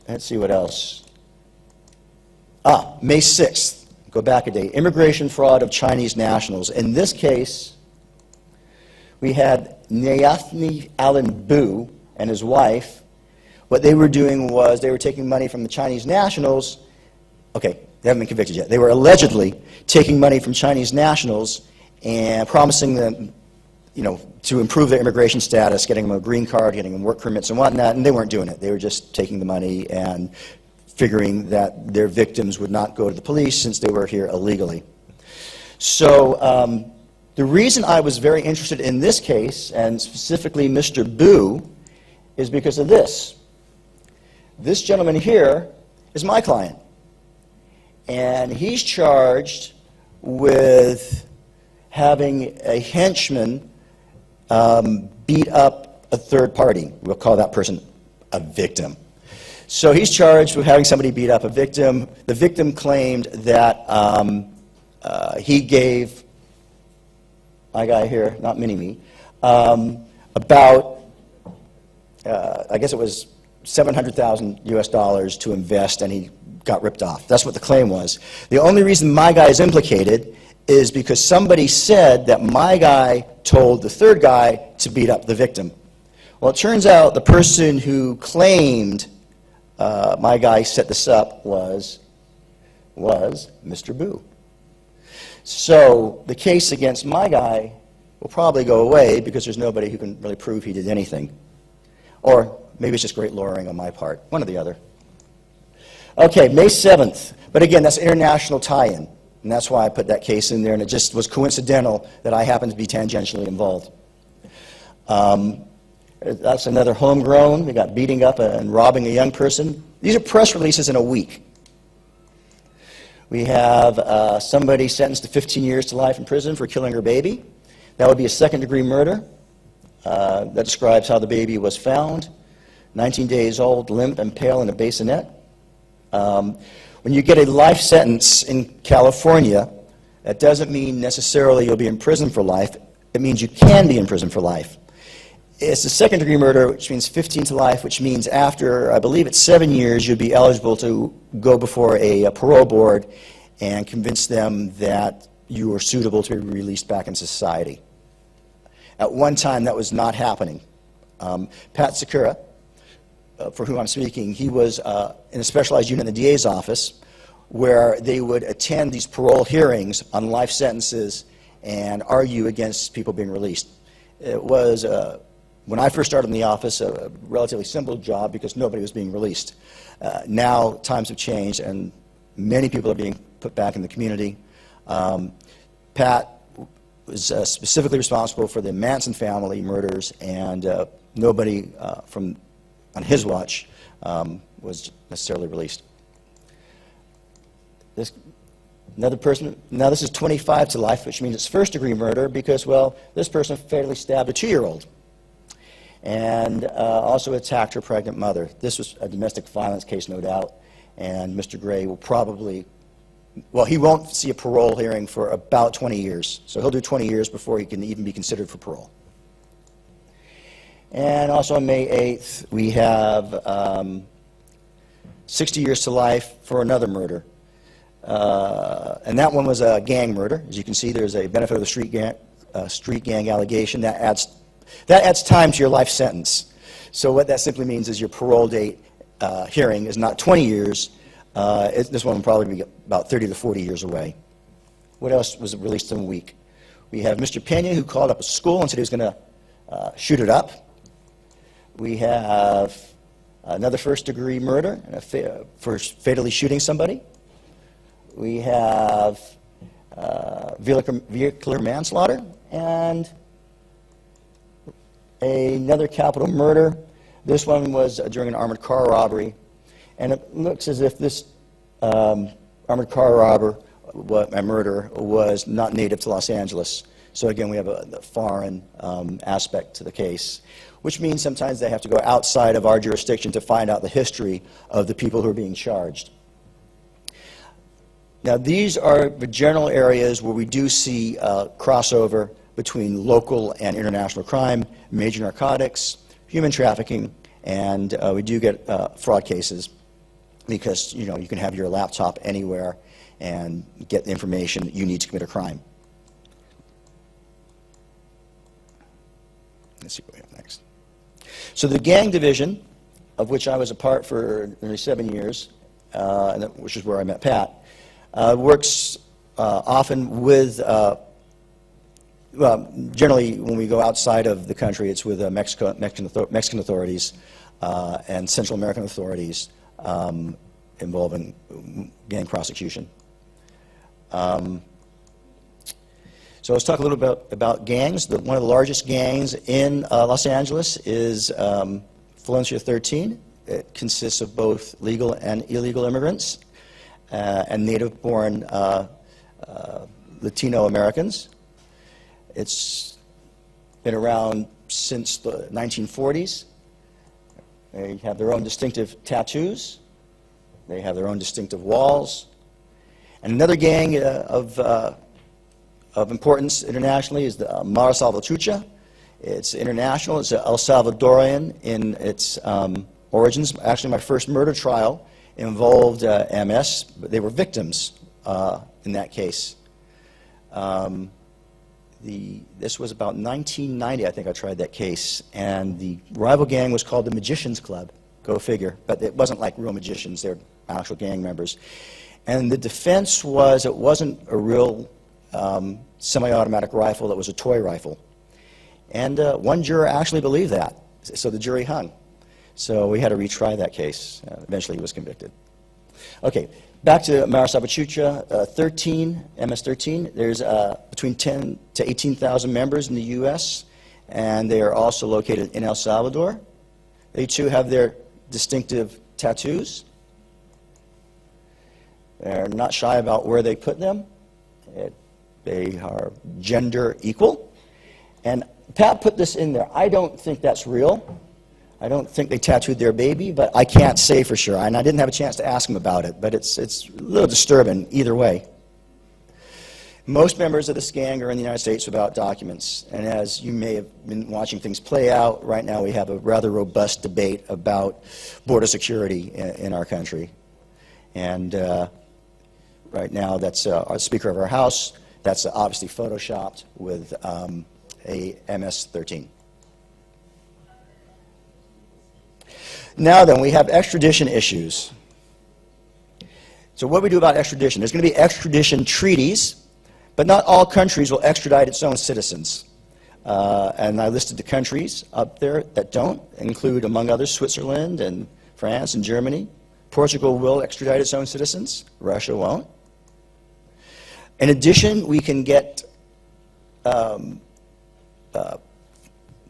let's see what else. May 6th, go back a day, immigration fraud of Chinese nationals. In this case, we had Antony Allen Bu and his wife. What they were doing was they were taking money from the Chinese nationals. Okay, they haven't been convicted yet. They were allegedly taking money from Chinese nationals and promising them, you know, to improve their immigration status, getting them a green card, getting them work permits and whatnot, and they weren't doing it. They were just taking the money and figuring that their victims would not go to the police since they were here illegally. So the reason I was very interested in this case, and specifically Mr. Bu, is because of this. This gentleman here is my client, and he's charged with having a henchman beat up a third party. We'll call that person a victim. So he's charged with having somebody beat up a victim. The victim claimed that he gave my guy here, not mini-me, about, I guess it was $700,000 US to invest, and he got ripped off. That's what the claim was. The only reason my guy is implicated is because somebody said that my guy told the third guy to beat up the victim. Well, it turns out the person who claimed my guy set this up was Mr. Bu. So the case against my guy will probably go away because there's nobody who can really prove he did anything. Or maybe it's just great lawyering on my part, one or the other. Okay, May 7th. But again, that's international tie-in. And that's why I put that case in there, and it just was coincidental that I happened to be tangentially involved. That's another homegrown. We got beating up and robbing a young person. These are press releases in a week. We have somebody sentenced to 15 years to life in prison for killing her baby. That would be a second-degree murder. That describes how the baby was found. 19 days old, limp and pale in a bassinet. When you get a life sentence in California, that doesn't mean necessarily you'll be in prison for life. It means you can be in prison for life. It's a second-degree murder, which means 15 to life, which means after, I believe it's 7 years, you'd be eligible to go before a parole board and convince them that you are suitable to be released back in society. At one time, that was not happening. Pat Sakura, for whom I'm speaking, he was in a specialized unit in the DA's office where they would attend these parole hearings on life sentences and argue against people being released. It was, when I first started in the office, a relatively simple job because nobody was being released. Now times have changed and many people are being put back in the community. Pat was specifically responsible for the Manson family murders, and nobody on his watch was necessarily released. Another person, now this is 25 to life, which means it's first-degree murder because, well, this person fatally stabbed a 2-year-old and also attacked her pregnant mother. This was a domestic violence case, no doubt, and Mr. Gray will probably, well, he won't see a parole hearing for about 20 years, so he'll do 20 years before he can even be considered for parole. And also on May 8th, we have 60 years to life for another murder. And that one was a gang murder. As you can see, there's a benefit of the street gang allegation. That adds time to your life sentence. So what that simply means is your parole date hearing is not 20 years. This one will probably be about 30 to 40 years away. What else was released in a week? We have Mr. Pena, who called up a school and said he was going to shoot it up. We have another first-degree murder for fatally shooting somebody. We have vehicular manslaughter and another capital murder. This one was during an armored car robbery, and it looks as if this armored car robber, murder, was not native to Los Angeles. So again, we have a foreign aspect to the case, which means sometimes they have to go outside of our jurisdiction to find out the history of the people who are being charged. Now, these are the general areas where we do see crossover between local and international crime, major narcotics, human trafficking, and we do get fraud cases. because, you know, you can have your laptop anywhere and get the information that you need to commit a crime. Let's see what we have next. So the gang division, of which I was a part for nearly 7 years, which is where I met Pat, works often with, well, generally when we go outside of the country, it's with Mexican authorities and Central American authorities involving gang prosecution. So let's talk a little bit about gangs. One of the largest gangs in Los Angeles is Valencia 13. It consists of both legal and illegal immigrants and native-born Latino Americans. It's been around since the 1940s. They have their own distinctive tattoos. They have their own distinctive walls. And another gang of importance internationally is the Mara Salvatrucha. It's international. It's El Salvadorian in its origins. Actually, my first murder trial involved MS, but they were victims in that case. This was about 1990, I think I tried that case, and the rival gang was called the Magicians Club. Go figure. But it wasn't like real magicians. They're actual gang members. And the defense was it wasn't a real semi-automatic rifle, that was a toy rifle. And one juror actually believed that, so the jury hung. So we had to retry that case. Eventually he was convicted. Okay, back to Mara Salvatrucha, MS-13. There's between 10 to 18,000 members in the U.S., and they are also located in El Salvador. They too have their distinctive tattoos. They're not shy about where they put them. They are gender equal. And Pat put this in there. I don't think that's real. I don't think they tattooed their baby, but I can't say for sure. And I didn't have a chance to ask him about it, but it's a little disturbing either way. Most members of this gang are in the United States without documents. And as you may have been watching things play out, right now we have a rather robust debate about border security in our country. And right now that's our Speaker of our House. That's obviously photoshopped with a MS-13. Now then, we have extradition issues. So what do we do about extradition? There's going to be extradition treaties, but not all countries will extradite its own citizens. And I listed the countries up there that don't, include, among others, Switzerland and France and Germany. Portugal will extradite its own citizens. Russia won't. In addition, we can get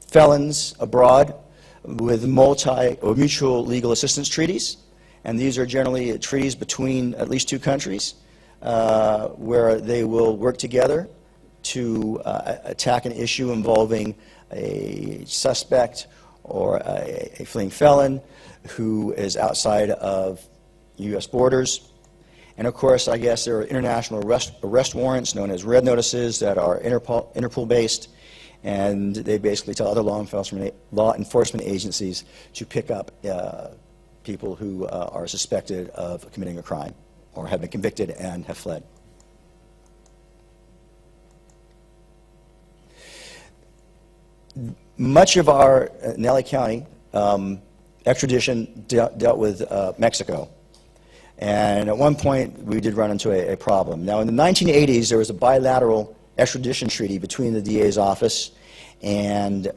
felons abroad with multi or mutual legal assistance treaties, and these are generally treaties between at least two countries where they will work together to attack an issue involving a suspect or a fleeing felon who is outside of U.S. borders. And of course, I guess there are international arrest warrants known as red notices that are Interpol-based, and they basically tell other law enforcement agencies to pick up people who are suspected of committing a crime or have been convicted and have fled. Much of our, in LA County, extradition dealt with Mexico. And at one point, we did run into a problem. Now, in the 1980s, there was a bilateral extradition treaty between the DA's office and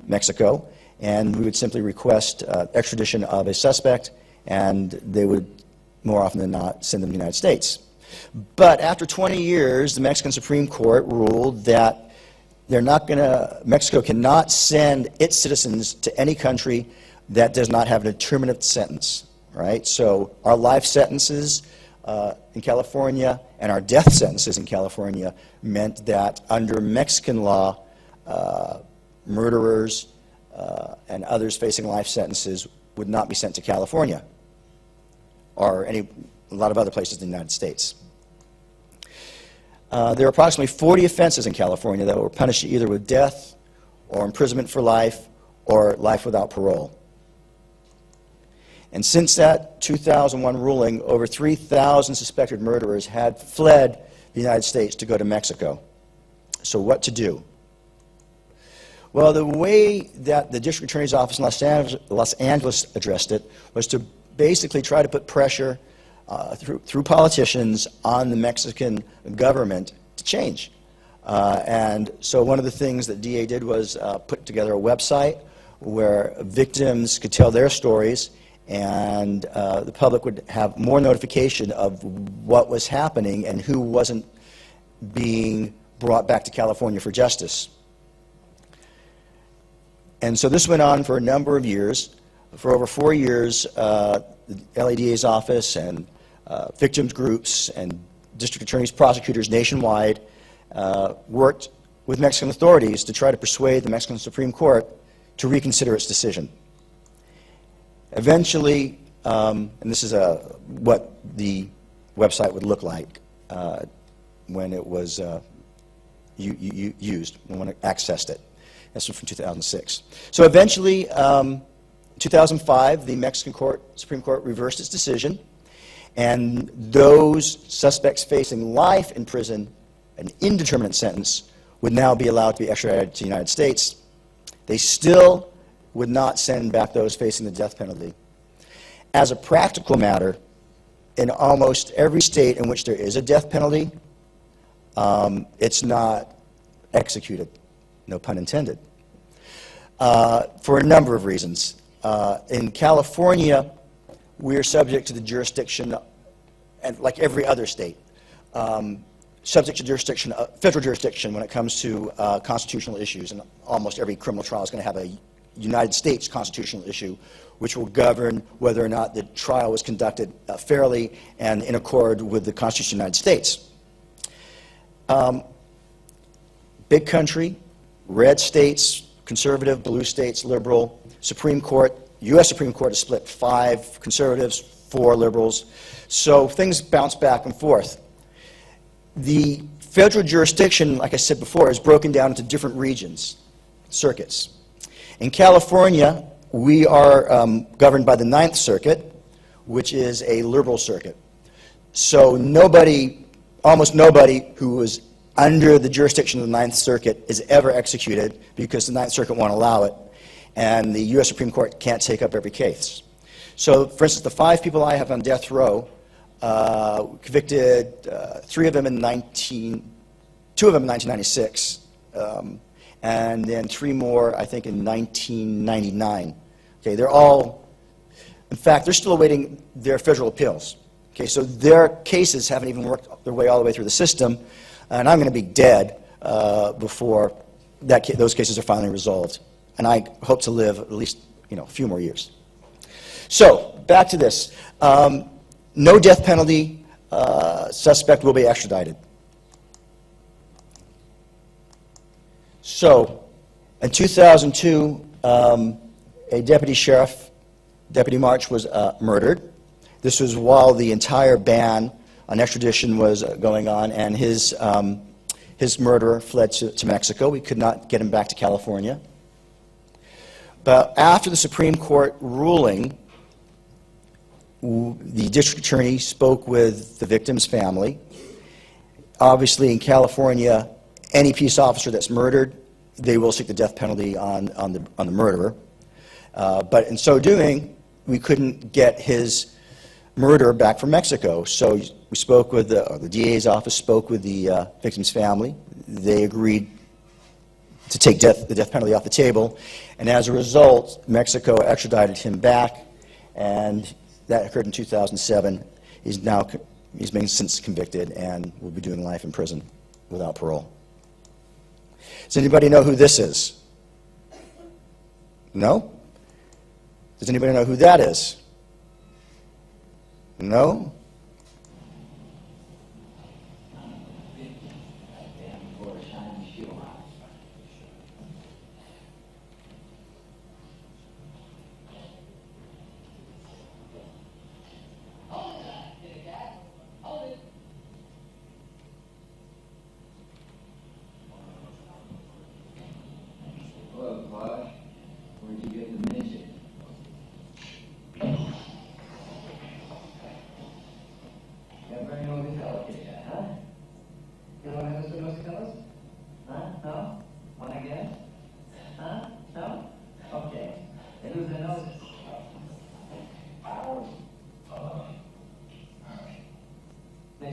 Mexico, and we would simply request extradition of a suspect, and they would, more often than not, send them to the United States. But after 20 years, the Mexican Supreme Court ruled that Mexico cannot send its citizens to any country that does not have an determinate sentence. Right? So our life sentences in California and our death sentences in California meant that under Mexican law, murderers and others facing life sentences would not be sent to California or a lot of other places in the United States. There are approximately 40 offenses in California that were punished either with death or imprisonment for life or life without parole. And since that 2001 ruling, over 3,000 suspected murderers had fled the United States to go to Mexico. So what to do? Well, the way that the District Attorney's Office in Los Angeles addressed it was to basically try to put pressure through politicians on the Mexican government to change. And so one of the things that DA did was put together a website where victims could tell their stories, and the public would have more notification of what was happening and who wasn't being brought back to California for justice. And so this went on for a number of years. For over 4 years, the LADA's office and victims groups and district attorneys, prosecutors nationwide worked with Mexican authorities to try to persuade the Mexican Supreme Court to reconsider its decision. Eventually, and this is what the website would look like when it was used, when it accessed it. This was from 2006. So eventually, 2005, the Mexican Supreme Court reversed its decision, and those suspects facing life in prison, an indeterminate sentence, would now be allowed to be extradited to the United States. They still would not send back those facing the death penalty. As a practical matter, in almost every state in which there is a death penalty, it's not executed, no pun intended, for a number of reasons. In California, we are subject to the jurisdiction, and like every other state, subject to jurisdiction, federal jurisdiction when it comes to constitutional issues, and almost every criminal trial is going to have a United States constitutional issue which will govern whether or not the trial was conducted fairly and in accord with the Constitution of the United States. Big country, red states, conservative, blue states, liberal. Supreme Court, U.S. Supreme Court is split 5 conservatives, 4 liberals. So things bounce back and forth. The federal jurisdiction, like I said before, is broken down into different regions, circuits. In California, we are governed by the 9th Circuit, which is a liberal circuit. So almost nobody who was under the jurisdiction of the 9th Circuit is ever executed because the 9th Circuit won't allow it, and the U.S. Supreme Court can't take up every case. So, for instance, the 5 people I have on death row, convicted 2 of them in 1996, and then 3 more, I think, in 1999. Okay, they're all, in fact, they're still awaiting their federal appeals. Okay, so their cases haven't even worked their way all the way through the system, and I'm going to be dead before those cases are finally resolved. And I hope to live at least, a few more years. So, back to this. No death penalty, suspect will be extradited. So, in 2002, a deputy sheriff, Deputy March, was murdered. This was while the entire ban on extradition was going on, and his murderer fled to Mexico. We could not get him back to California. But after the Supreme Court ruling, the district attorney spoke with the victim's family. Obviously, in California, any peace officer that's murdered, they will seek the death penalty on the murderer. But in so doing, we couldn't get his murderer back from Mexico. So we spoke with the DA's office, spoke with the victim's family. They agreed to take the death penalty off the table. And as a result, Mexico extradited him back, and that occurred in 2007. He's been since convicted and will be doing life in prison without parole. Does anybody know who this is? No? Does anybody know who that is? No?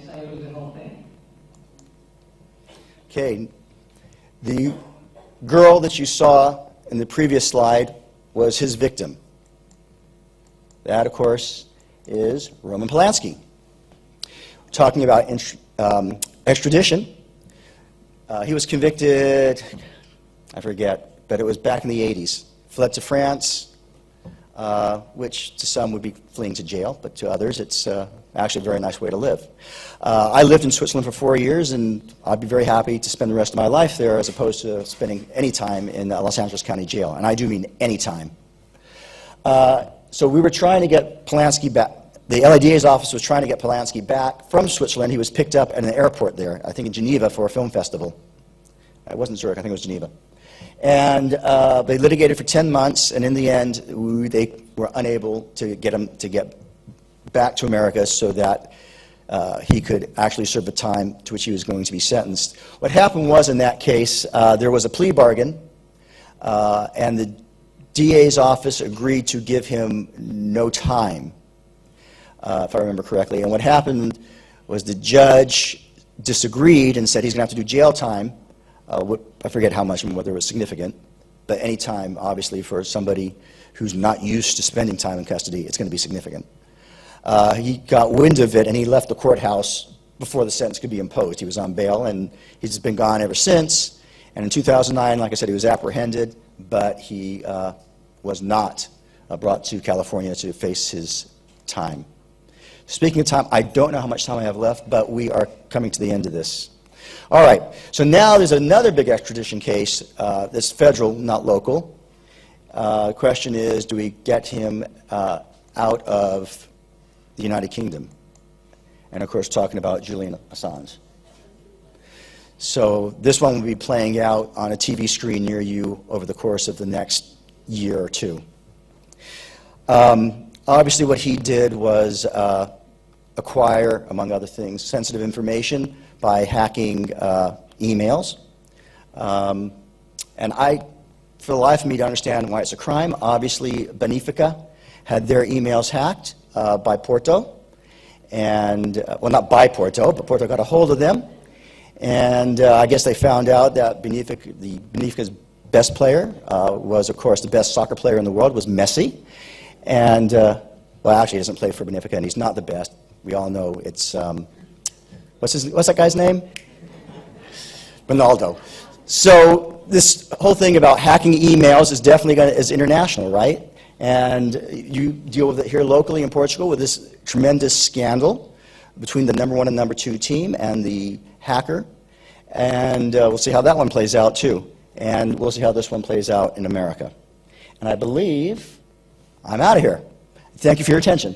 Yes, I read the whole thing. Okay. The girl that you saw in the previous slide was his victim. That, of course, is Roman Polanski. Talking about extradition, he was convicted, I forget, but it was back in the 80s. Fled to France, which to some would be fleeing to jail, but to others it's actually a very nice way to live. I lived in Switzerland for 4 years, and I'd be very happy to spend the rest of my life there as opposed to spending any time in Los Angeles County Jail, and I do mean any time. So we were trying to get Polanski back. The LADA's office was trying to get Polanski back from Switzerland. He was picked up at an airport there, I think in Geneva, for a film festival. It wasn't Zurich, I think it was Geneva. And they litigated for 10 months, and in the end, they were unable to get him to get back to America so that he could actually serve the time to which he was going to be sentenced. What happened was, in that case, there was a plea bargain, and the DA's office agreed to give him no time, if I remember correctly. And what happened was the judge disagreed and said he's going to have to do jail time. I forget how much and whether it was significant, but any time, obviously, for somebody who's not used to spending time in custody, it's going to be significant. He got wind of it, and he left the courthouse before the sentence could be imposed. He was on bail, and he's been gone ever since. And in 2009, like I said, he was apprehended, but he was not brought to California to face his time. Speaking of time, I don't know how much time I have left, but we are coming to the end of this. All right, so now there's another big extradition case that's federal, not local. The question is, do we get him out of the United Kingdom? And of course, talking about Julian Assange. So this one will be playing out on a TV screen near you over the course of the next year or two. Obviously, what he did was acquire, among other things, sensitive information by hacking emails. And for the life of me, to understand why it's a crime, obviously, Benefica had their emails hacked by Porto. And, well, not by Porto, but Porto got a hold of them. And I guess they found out that Benefica's best player was, of course, the best soccer player in the world, was Messi. And, well, actually, he doesn't play for Benefica, and he's not the best. We all know it's, what's that guy's name? Ronaldo. So this whole thing about hacking emails is definitely is international, right? And you deal with it here locally in Portugal with this tremendous scandal between the #1 and #2 team and the hacker. And we'll see how that one plays out, too. And we'll see how this one plays out in America. And I believe I'm out of here. Thank you for your attention.